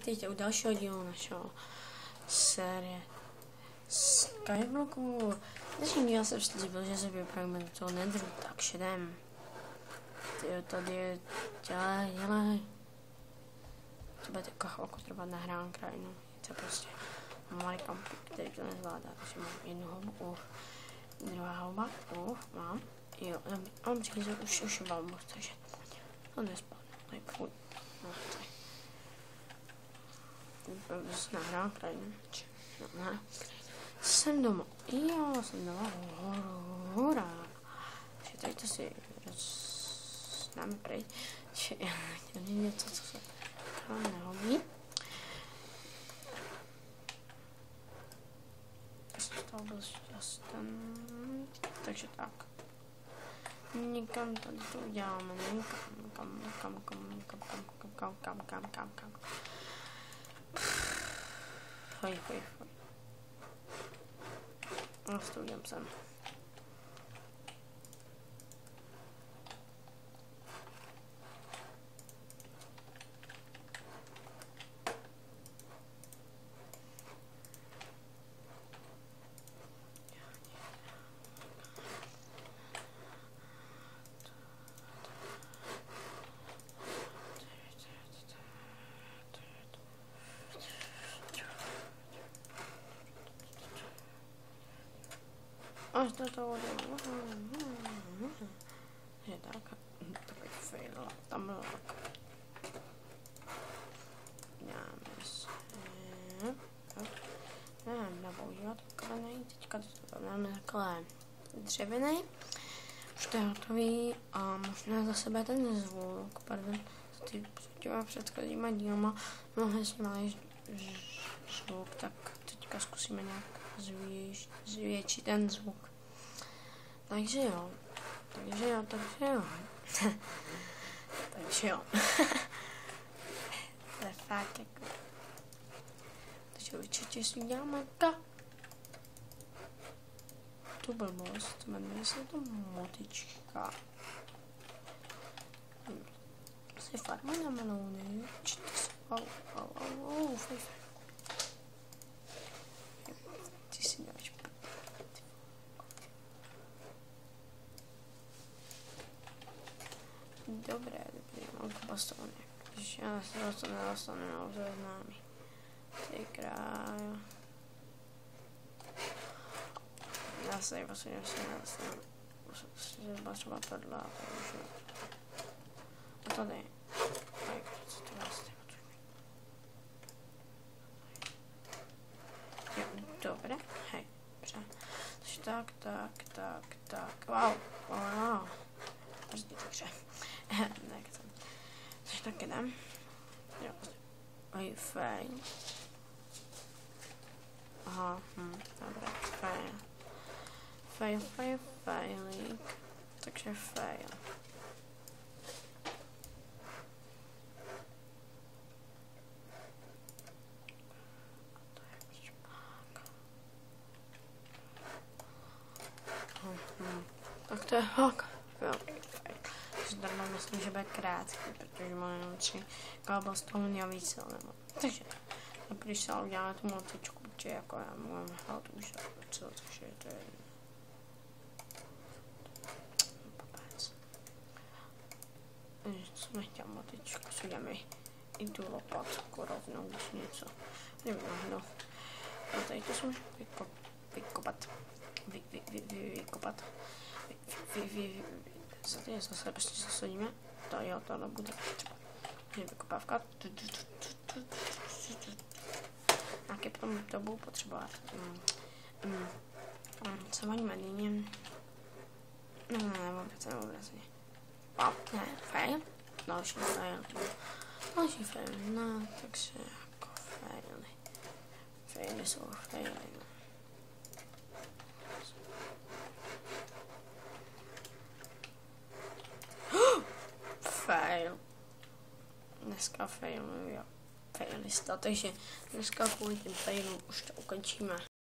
vítejte u dalšího dílu našeho série Skyblocku. Dnešní díl se slíbil, že se vypravíme do toho nedru, takže jdem. Tyjo, tady je, dělej. To bude taková chvilku trvat nahrávám krajinu. Je to prostě malý kampík, který to nezvládá, takže mám jednu houbu, druhá houba, mám. Jo, mám řízet už balbu, takže to nespadne, tady půjdu. No, tady. Nahrávám krajinu, ne. Jsem doma, jo, jsem doma, hurá. Takže tady to si známe pryč, že já chtěl něco, co se tam nehodí. To byl šťastný, takže tak. Nikam tady to uděláme, kam. Hoj. No, to udělám sem. Až do toho je tak, takový fail, tam byl nevím, používat kamenej, teďka to dáme takhle dřevěnej, už to je hotový a možná za sebe ten zvuk, pardon, s těma předchozíma dílama mohli jsme malý zvuk, tak teďka zkusíme nějak zvětšit ten zvuk. Takže jo. To je fakt jako. Takže určitě si uděláme tu blbost, jmenuje se to motička. Si farma na melouny, čte se, fej. Ty si dáš. Dobré, mám bastovny. Když já se nedostanu na známý. Ty krájo. Já se vlastně nedostanu. Musím se třeba tohle a a tady. Co to vlastně jo, dobré, hej, dobře. Takže tak. Wow. Prostě takže. Takže tak jdem. Jo. Oj, fajn. Aha, dobré, failík. Takže fail. Tak to je fakt velký fail. Zdarma myslím, že bude krátký, protože mám jenom 3 kabelstony a víc nemám. Takže, když se uděláme tu motičku, protože jako já mám hlad už co, takže to je popec. Jsem nechtěl motičku, si dáme i tu lopatku rovnou, když něco. Nevím, no. A tady to se můžu vykopat. Zase prostě zasadíme. To jo, tohle bude třeba. Vykopávka. Nějaké potom to budu potřebovat. Co mají medlíně? Ne, vůbec ne. Ne, fail. Další fail. No, takže jako faily. Faily jsou faily, no. Fail. Dneska failuju, jo. Failista, takže dneska kvůli těm failům už to ukončíme.